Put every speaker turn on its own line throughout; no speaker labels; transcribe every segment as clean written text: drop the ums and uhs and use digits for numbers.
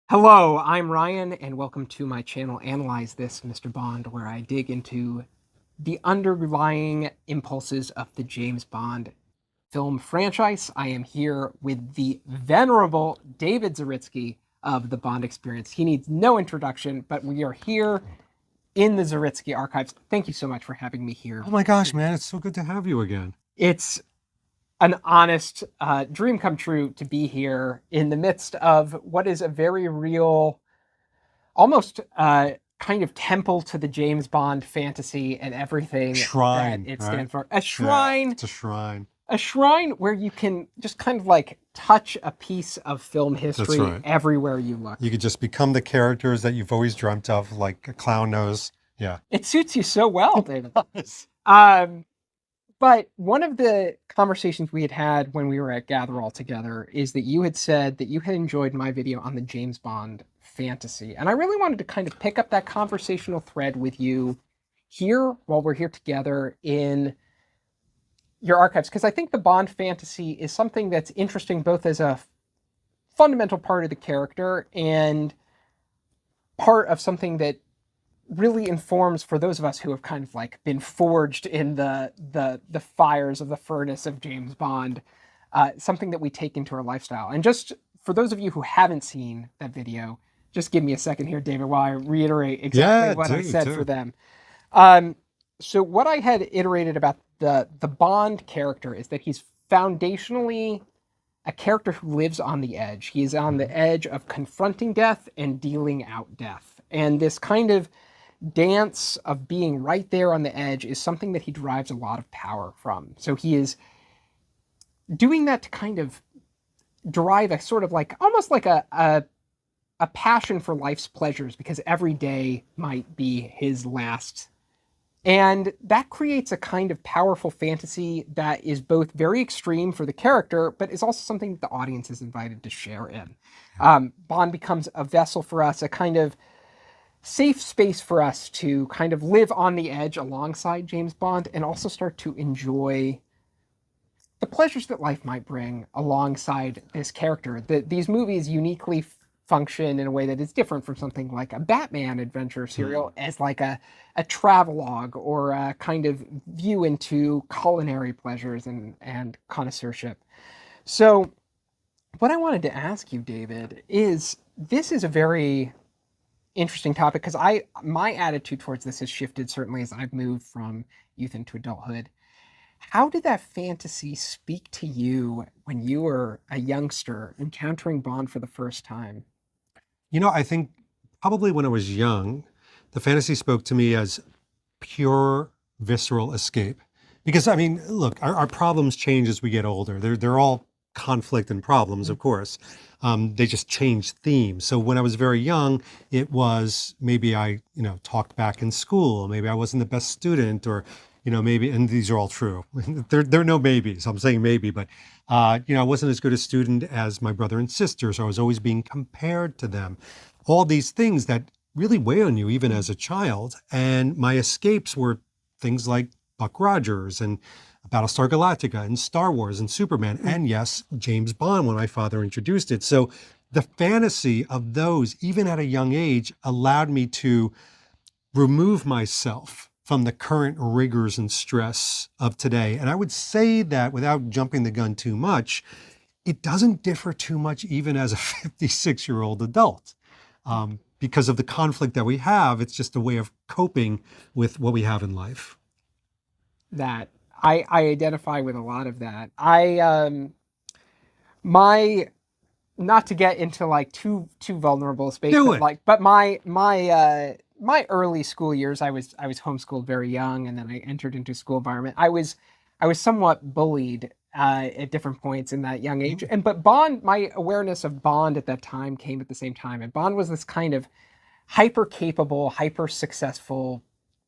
Hello, I'm Ryan, and welcome to my channel, Analyze This, Mr. Bond, where I dig into the underlying impulses of the James Bond film franchise. I am here with the venerable David Zaritsky of the Bond Experience. He needs no introduction, but we are here in the Zaritsky archives. Thank you so much for having me here.
Oh my gosh, man, it's so good to have you again.
It's an honest dream come true to be here in the midst of what is a very real almost kind of temple to the James Bond fantasy and everything that
Shrine,
it
right?
stands for.
Yeah, it's a shrine.
A shrine where you can just kind of like touch a piece of film
That's
history
right.
everywhere you look.
You could just become the characters that you've always dreamt of, like a clown nose. Yeah.
It suits you so well, David.
Yes.
Um, but one of the conversations we had had when we were at Gather All Together is that you had said that you had enjoyed my video on the James Bond fantasy. And I really wanted to kind of pick up that conversational thread with you here while we're here together in your archives, because I think the Bond fantasy is something that's interesting both as a fundamental part of the character and part of something that really informs for those of us who have kind of like been forged in the fires of the furnace of James Bond, something that we take into our lifestyle. And just for those of you who haven't seen that video, just give me a second here, David, while I reiterate exactly
Yeah,
what I said for
do.
them. Um, so what I had iterated about the Bond character is that he's foundationally a character who lives on the edge. He is on the edge of confronting death and dealing out death. And this kind of dance of being right there on the edge is something that he derives a lot of power from. So he is doing that to kind of derive a sort of like almost like a passion for life's pleasures because every day might be his last. And that creates a kind of powerful fantasy that is both very extreme for the character, but is also something that the audience is invited to share in. Bond becomes a vessel for us, a kind of safe space for us to kind of live on the edge alongside James Bond and also start to enjoy the pleasures that life might bring alongside this character. These movies uniquely function in a way that is different from something like a Batman adventure serial as like a travelogue or a kind of view into culinary pleasures and connoisseurship. So what I wanted to ask you, David, is this is a very interesting topic because I my attitude towards this has shifted certainly as I've moved from youth into adulthood. How did that fantasy speak to you when you were a youngster encountering Bond for the first time?
I think probably when I was young, the fantasy spoke to me as pure visceral escape. Because, I mean, look, our problems change as we get older. They're all conflict and problems, of course. They just change themes. So when I was very young, it was maybe I, talked back in school. Maybe I wasn't the best student or, maybe, and these are all true. There are no maybes. I'm saying maybe, but, I wasn't as good a student as my brother and sister. So I was always being compared to them. All these things that really weigh on you, even as a child. And my escapes were things like Buck Rogers and Battlestar Galactica and Star Wars and Superman. And yes, James Bond when my father introduced it. So the fantasy of those, even at a young age, allowed me to remove myself from the current rigors and stress of today. And I would say that without jumping the gun too much, it doesn't differ too much even as a 56-year-old adult. Because of the conflict that we have, it's just a way of coping with what we have in life.
That I identify with a lot of that. My not to get into like too vulnerable a space,
Do
but
it.
like but my early school years, I was homeschooled very young, and then I entered into school environment. I was somewhat bullied at different points in that young age, and but Bond, my awareness of Bond at that time came at the same time, and Bond was this kind of hyper capable, hyper successful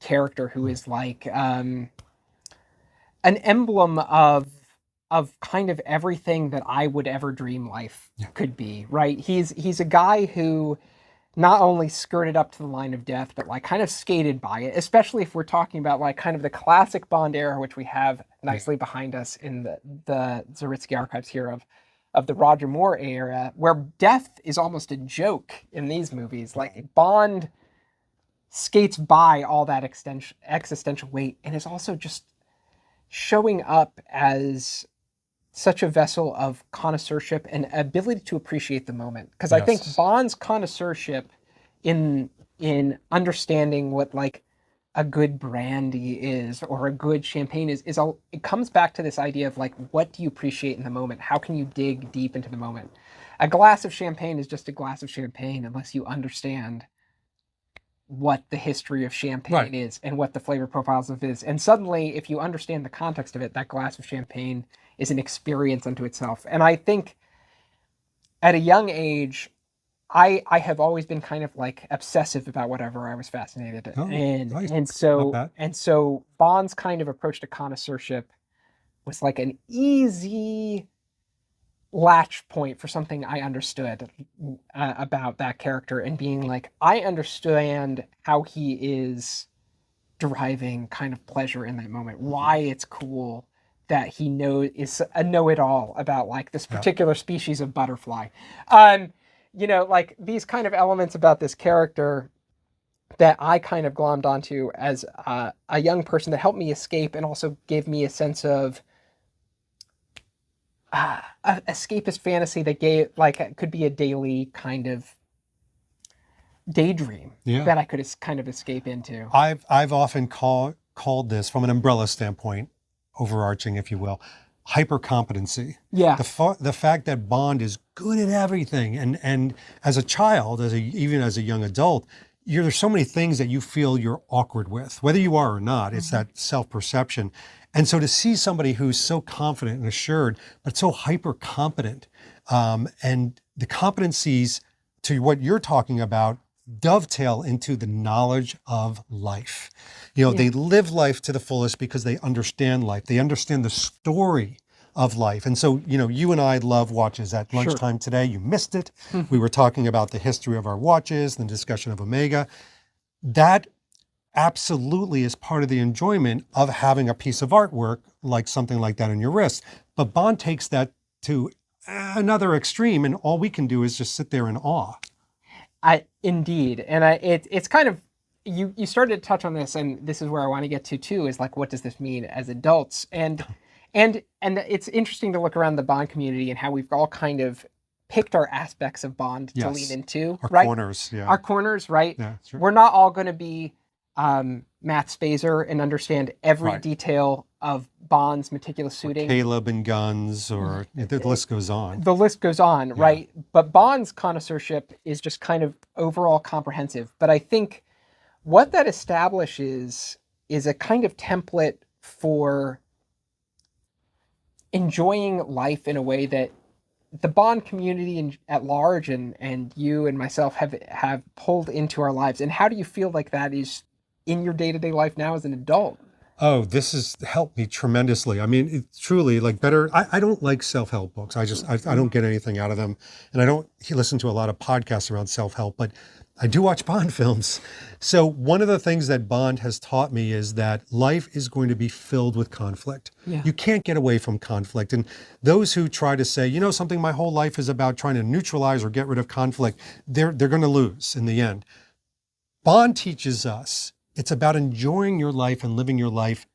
character who is like an emblem of kind of everything that I would ever dream life
Yeah.
could be, right? He's a guy who not only skirted up to the line of death, but like kind of skated by it, especially if we're talking about like kind of the classic Bond era, which we have
Yeah.
nicely behind us in the Zaritsky archives here of of the Roger Moore era, where death is almost a joke in these movies. Like Bond skates by all that existential weight and is also just showing up as such a vessel of connoisseurship and ability to appreciate the moment. Because I think
Yes.
Bond's connoisseurship in understanding what like a good brandy is or a good champagne is all, it comes back to this idea of like, what do you appreciate in the moment? How can you dig deep into the moment? A glass of champagne is just a glass of champagne unless you understand what the history of champagne
Right.
is and what the flavor profiles of it is. And suddenly, if you understand the context of it, that glass of champagne is an experience unto itself. And I think at a young age, I have always been kind of like obsessive about whatever I was fascinated
Oh,
in.
nice.
And
Not
so
bad.
and so Bond's kind of approach to connoisseurship was like an easy latch point for something I understood about that character and being like, I understand how he is deriving kind of pleasure in that moment, why it's cool that he knows is a know-it-all about like this
Yeah.
particular species of butterfly. Um, like these kind of elements about this character that I kind of glommed onto as a young person that helped me escape and also gave me a sense of a escapist fantasy that gave like could be a daily kind of daydream
Yeah.
that I could kind of escape into.
I've often called this from an umbrella standpoint, overarching, if you will, hyper competency.
Yeah,
The fact that Bond is good at everything, and as a child, even as a young adult, there's so many things that you feel you're awkward with, whether you are or not. It's that self perception, and so to see somebody who's so confident and assured, but so hyper competent, and the competencies to what you're talking about dovetail into the knowledge of life.
Yeah.
They live life to the fullest because they understand life. They understand the story of life. And so, you and I love watches. At
Sure.
lunchtime today, you missed it. We were talking about the history of our watches, the discussion of Omega. That absolutely is part of the enjoyment of having a piece of artwork like something like that on your wrist. But Bond takes that to another extreme, and all we can do is just sit there in awe.
Indeed, and it's kind of you started to touch on this, and this is where I want to get to too. Is like, what does this mean as adults? And it's interesting to look around the Bond community and how we've all kind of picked our aspects of Bond to
Yes.
lean into,
Our
right?
corners, yeah.
Our corners, right?
Yeah, sure.
We're not all going to be Matt Spazer and understand every
Right.
detail of Bond's meticulous suiting.
Caleb and guns, or the list goes on.
The list goes on,
Yeah.
right? But Bond's connoisseurship is just kind of overall comprehensive. But I think what that establishes is a kind of template for enjoying life in a way that the Bond community at large and you and myself have pulled into our lives. And how do you feel like that is in your day-to-day life now as an adult?
Oh, this has helped me tremendously. I mean, it's truly like better. I don't like self-help books. I don't get anything out of them. And I don't listen to a lot of podcasts around self-help, but I do watch Bond films. So one of the things that Bond has taught me is that life is going to be filled with conflict.
Yeah.
You can't get away from conflict. And those who try to say, something, my whole life is about trying to neutralize or get rid of conflict, they're going to lose in the end. Bond teaches us it's about enjoying your life and living your life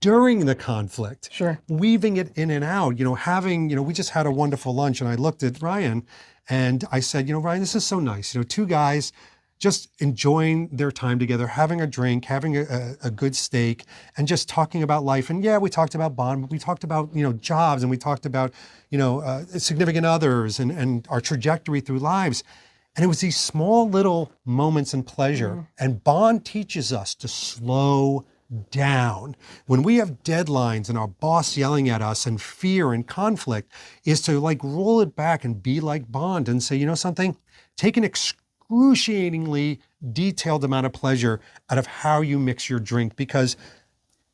during the conflict.
Sure.
Weaving it in and out, we just had a wonderful lunch, and I looked at Ryan and I said, Ryan, this is so nice. Two guys just enjoying their time together, having a drink, having a good steak, and just talking about life. And yeah, we talked about Bond, but we talked about, jobs, and we talked about, significant others and our trajectory through lives. And it was these small little moments and pleasure.
Mm-hmm.
And Bond teaches us to slow down. When we have deadlines and our boss yelling at us and fear and conflict, is to like roll it back and be like Bond and say, something, take an excruciatingly detailed amount of pleasure out of how you mix your drink, because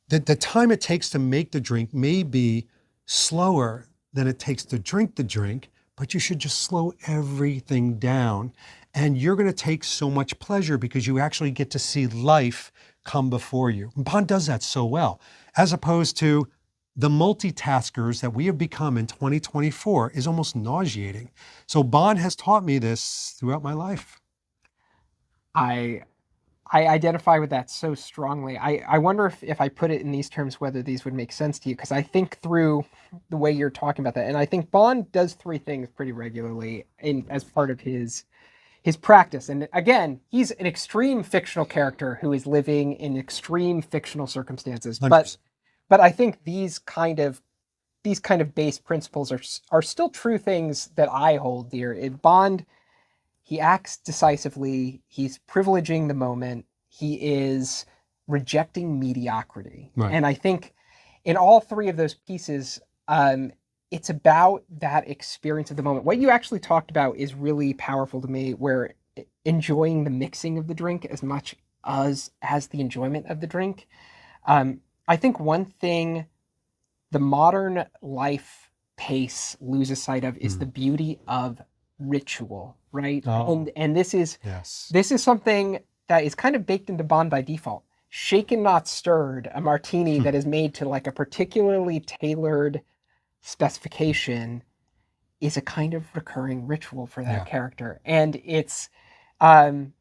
the time it takes to make the drink may be slower than it takes to drink the drink, but you should just slow everything down. And you're going to take so much pleasure because you actually get to see life come before you. And Bond does that so well, as opposed to the multitaskers that we have become in 2024 is almost nauseating. So Bond has taught me this throughout my life.
I I identify with that so strongly. I wonder if I put it in these terms, whether these would make sense to you, because I think through the way you're talking about that, and I think Bond does three things pretty regularly in as part of his practice. And again, he's an extreme fictional character who is living in extreme fictional circumstances.
100%.
But I think these kind of base principles are still true things that I hold dear. In Bond, he acts decisively. He's privileging the moment. He is rejecting mediocrity.
Right.
And I think in all three of those pieces, it's about that experience of the moment. What you actually talked about is really powerful to me, where enjoying the mixing of the drink as much as the enjoyment of the drink. I think one thing the modern life pace loses sight of is the beauty of ritual, right?
Oh,
And
yes.
this is something that is kind of baked into Bond by default. Shaken not stirred, a martini that is made to like a particularly tailored specification is a kind of recurring ritual for that
Yeah.
character. And um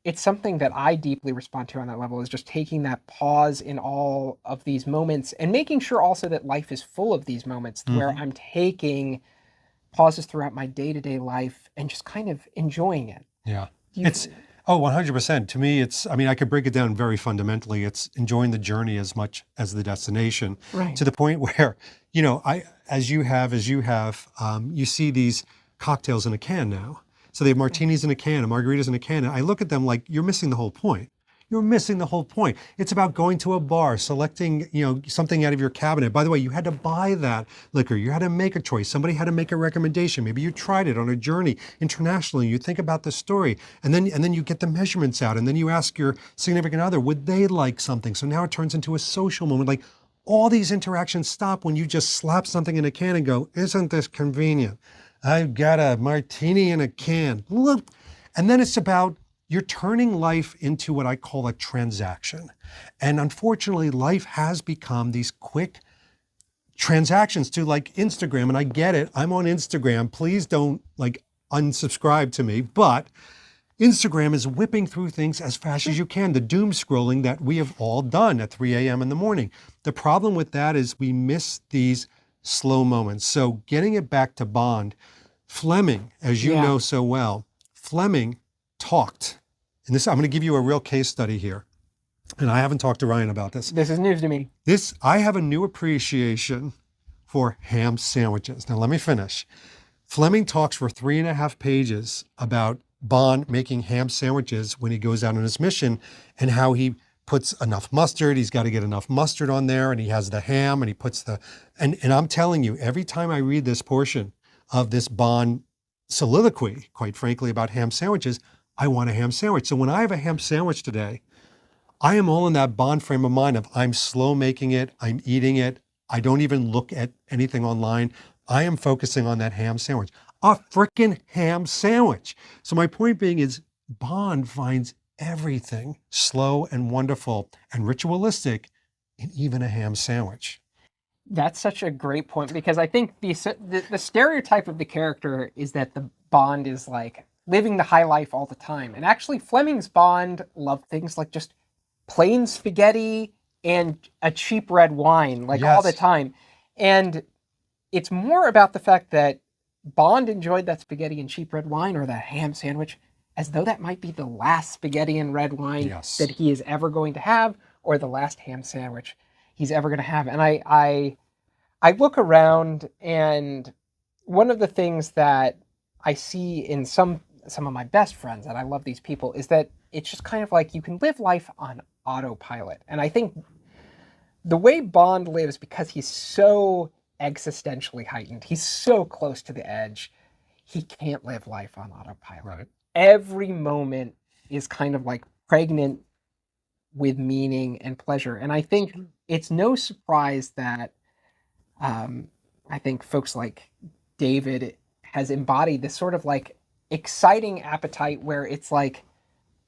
it's something that I deeply respond to on that level, is just taking that pause in all of these moments and making sure also that life is full of these moments where I'm taking pauses throughout my day-to-day life and just kind of enjoying it.
Yeah.
You-
It's, oh, 100%. To me, it's, I mean, I could break it down very fundamentally. It's enjoying the journey as much as the destination,
right.
to the point where, as you have, you see these cocktails in a can now. So they have martinis in a can and margaritas in a can. And I look at them like, you're missing the whole point. You're missing the whole point. It's about going to a bar, selecting, something out of your cabinet. By the way, you had to buy that liquor. You had to make a choice. Somebody had to make a recommendation. Maybe you tried it on a journey internationally. You think about the story, and then you get the measurements out, and then you ask your significant other, would they like something? So now it turns into a social moment. Like, all these interactions stop when you just slap something in a can and go, isn't this convenient? I've got a martini in a can. Look. And then it's about, you're turning life into what I call a transaction. And unfortunately, life has become these quick transactions to like Instagram. And I get it. I'm on Instagram. Please don't like unsubscribe to me. But Instagram is whipping through things as fast as you can. The doom scrolling that we have all done at 3 a.m. in the morning. The problem with that is we miss these slow moments. So getting it back to Bond, Fleming, as you know so well, Fleming talked. And this, I'm going to give you a real case study here. And I haven't talked to Ryan about this.
This is news to me.
I have a new appreciation for ham sandwiches. Now let me finish. Fleming talks for 3.5 pages about Bond making ham sandwiches when he goes out on his mission, and how he puts enough mustard. He's got to get enough mustard on there, and he has the ham, and he puts and I'm telling you, every time I read this portion of this Bond soliloquy, quite frankly, about ham sandwiches, I want a ham sandwich. So when I have a ham sandwich today, I am all in that Bond frame of mind of, I'm slow making it, I'm eating it, I don't even look at anything online. I am focusing on that ham sandwich. A freaking ham sandwich. So my point being is, Bond finds everything slow and wonderful and ritualistic in even a ham sandwich.
That's such a great point, because I think the stereotype of the character is that the Bond is like living the high life all the time. And actually Fleming's Bond loved things like just plain spaghetti and a cheap red wine, like all the time. And it's more about the fact that Bond enjoyed that spaghetti and cheap red wine, or that ham sandwich, as though that might be the last spaghetti and red wine that he is ever going to have, or the last ham sandwich he's ever going to have. And I look around, and one of the things that I see in some of my best friends, and I love these people, is that it's just kind of like you can live life on autopilot. And I think the way Bond lives, because he's so existentially heightened, he's so close to the edge, he can't live life on autopilot.
Right.
Every moment is kind of like pregnant with meaning and pleasure. And I think it's no surprise that I think folks like David has embodied this sort of like exciting appetite, where it's like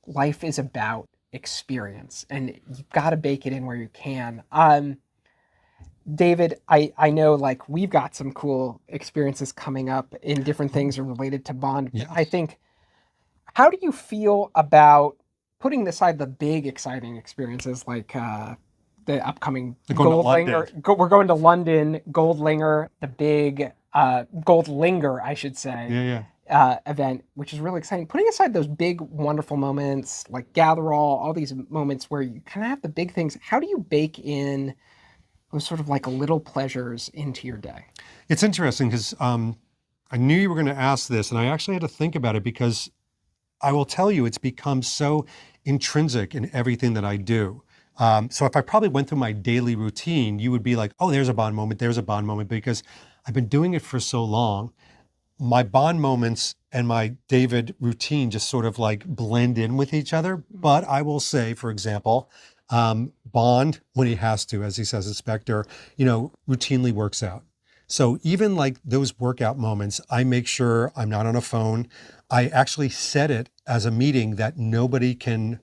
life is about experience and you've got to bake it in where you can. David, I know like we've got some cool experiences coming up in different things related to Bond, but I
Yes.
think, how do you feel about putting aside the big exciting experiences like the upcoming
They're going to London.
Goldlinger? We're going to London, Goldlinger, the big Goldlinger, I should say,
Yeah, yeah.
event, which is really exciting. Putting aside those big, wonderful moments like Gatherall, all these moments where you kind of have the big things, how do you bake in those sort of like little pleasures into your day?
It's interesting because I knew you were going to ask this, and I actually had to think about it because I will tell you, it's become so intrinsic in everything that I do. So if I probably went through my daily routine, you would be like, oh, there's a Bond moment, there's a Bond moment, because I've been doing it for so long. My Bond moments and my David routine just sort of like blend in with each other. But I will say, for example, Bond, when he has to, as he says, Inspector, routinely works out. So even like those workout moments, I make sure I'm not on a phone. I actually set it as a meeting that nobody can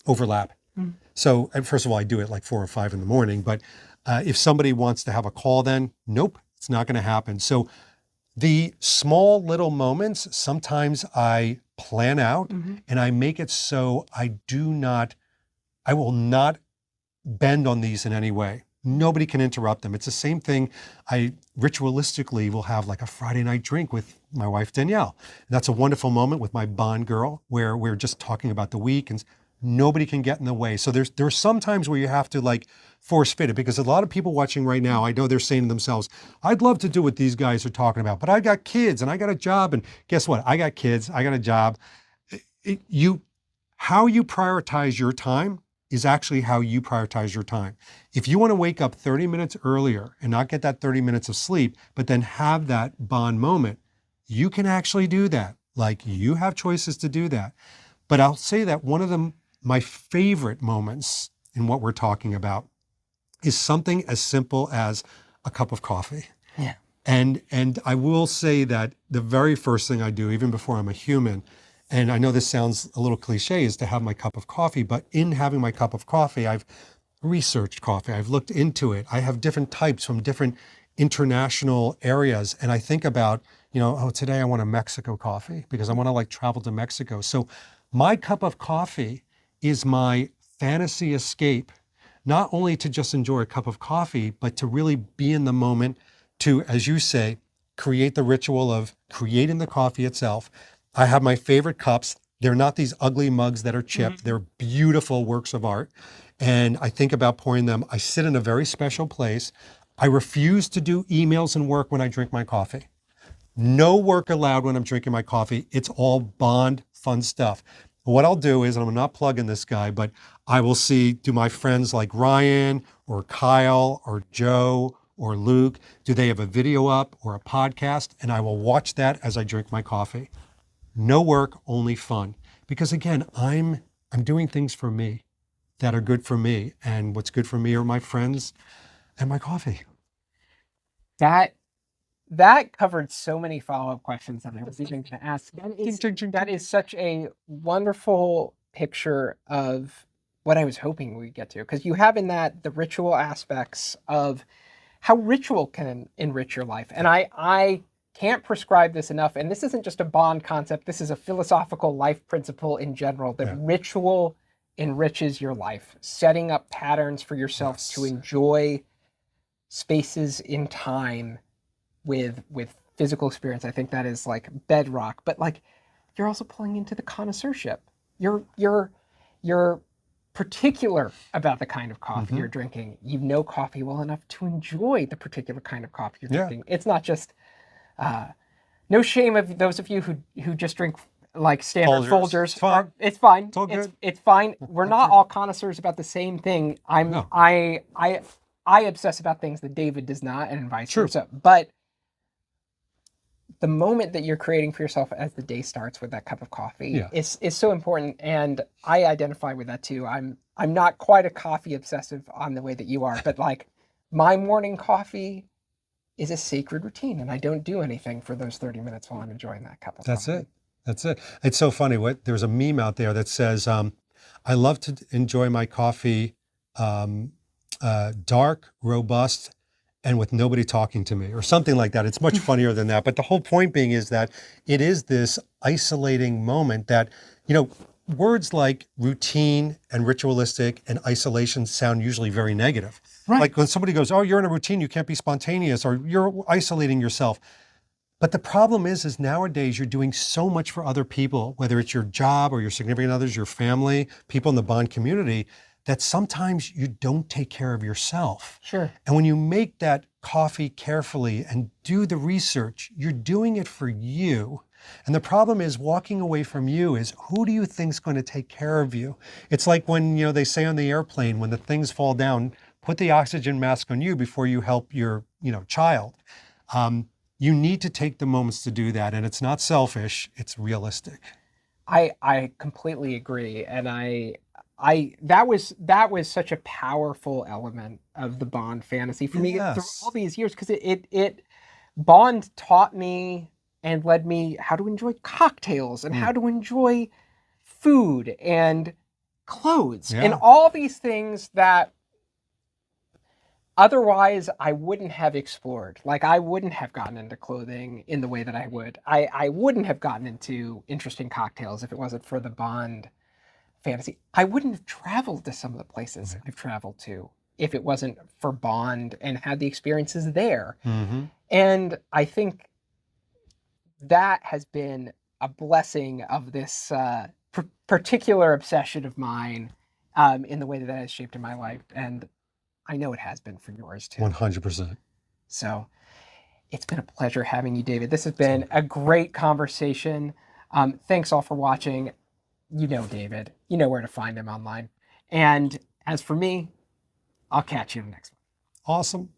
overlap.
Mm.
So, and first of all, I do it like 4 or 5 in the morning. But if somebody wants to have a call, then nope, it's not going to happen. So the small little moments, sometimes I plan out and I make it so I will not bend on these in any way. Nobody can interrupt them. It's the same thing. I ritualistically will have like a Friday night drink with my wife, Danielle. And that's a wonderful moment with my Bond girl where we're just talking about the week and nobody can get in the way. So there's some times where you have to like force fit it because a lot of people watching right now, I know they're saying to themselves, I'd love to do what these guys are talking about, but I got kids and I got a job. And guess what? I got kids, I got a job. How you prioritize your time is actually how you prioritize your time. If you want to wake up 30 minutes earlier and not get that 30 minutes of sleep, but then have that Bond moment, you can actually do that. Like you have choices to do that. But I'll say that one of my favorite moments in what we're talking about is something as simple as a cup of coffee.
Yeah.
And I will say that the very first thing I do, even before I'm a human, and I know this sounds a little cliche, is to have my cup of coffee. But in having my cup of coffee, I've researched coffee. I've looked into it. I have different types from different international areas. And I think about, oh, today I want a Mexico coffee because I want to like travel to Mexico. So my cup of coffee is my fantasy escape, not only to just enjoy a cup of coffee, but to really be in the moment to, as you say, create the ritual of creating the coffee itself. I have my favorite cups. They're not these ugly mugs that are chipped. They're beautiful works of art. And I think about pouring them. I sit in a very special place. I refuse to do emails and work when I drink my coffee. No work allowed when I'm drinking my coffee. It's all Bond fun stuff. What I'll do is, and I'm not plugging this guy, but I will do my friends like Ryan or Kyle or Joe or Luke, do they have a video up or a podcast? And I will watch that as I drink my coffee. No work, only fun. Because again, I'm doing things for me that are good for me. And what's good for me are my friends and my coffee.
That covered so many follow-up questions that I was even going to ask. That is such a wonderful picture of what I was hoping we'd get to, because you have in that the ritual aspects of how ritual can enrich your life. And I can't prescribe this enough. And this isn't just a Bond concept. This is a philosophical life principle in general, that ritual enriches your life, setting up patterns for yourself to enjoy spaces in time with physical experience. I think that is like bedrock. But like, you're also pulling into the connoisseurship. You're particular about the kind of coffee you're drinking. You know coffee well enough to enjoy the particular kind of coffee you're drinking. It's not just no shame of those of you who just drink like standard Folgers.
It's fine.
It's fine.
It's all good.
It's fine. We're not all connoisseurs about the same thing. I obsess about things that David does not, and vice versa. But the moment that you're creating for yourself as the day starts with that cup of coffee is so important, and I identify with that too. I'm not quite a coffee obsessive on the way that you are, but like my morning coffee is a sacred routine, and I don't do anything for those 30 minutes while I'm enjoying that cup of coffee.
That's it. It's so funny. There's a meme out there that says, I love to enjoy my coffee dark, robust, and with nobody talking to me, or something like that. It's much funnier than that. But the whole point being is that it is this isolating moment that, you know, words like routine and ritualistic and isolation sound usually very negative.
Right.
Like when somebody goes, oh, you're in a routine, you can't be spontaneous, or you're isolating yourself. But the problem is nowadays you're doing so much for other people, whether it's your job or your significant others, your family, people in the bond community, that sometimes you don't take care of yourself.
Sure.
And when you make that coffee carefully and do the research, you're doing it for you. And the problem is walking away from you is, who do you think's going to take care of you? It's like when, you know, they say on the airplane, when the things fall down, put the oxygen mask on you before you help your, you know, child. You need to take the moments to do that. And it's not selfish, it's realistic.
I completely agree. And that was such a powerful element of the Bond fantasy for me through
Yes.
all these years, because it Bond taught me and led me how to enjoy cocktails and how to enjoy food and clothes and
Yeah.
all these things that otherwise I wouldn't have explored. Like, I wouldn't have gotten into clothing in the way that I would. I wouldn't have gotten into interesting cocktails if it wasn't for the Bond fantasy. I wouldn't have traveled to some of the places I've traveled to if it wasn't for Bond and had the experiences there.
Mm-hmm.
And I think that has been a blessing of this particular obsession of mine, in the way that has shaped in my life. And I know it has been for yours too.
100%.
So it's been a pleasure having you, David. This has been a great conversation. Thanks all for watching. You know David. You know where to find him online. And as for me, I'll catch you in the next one.
Awesome.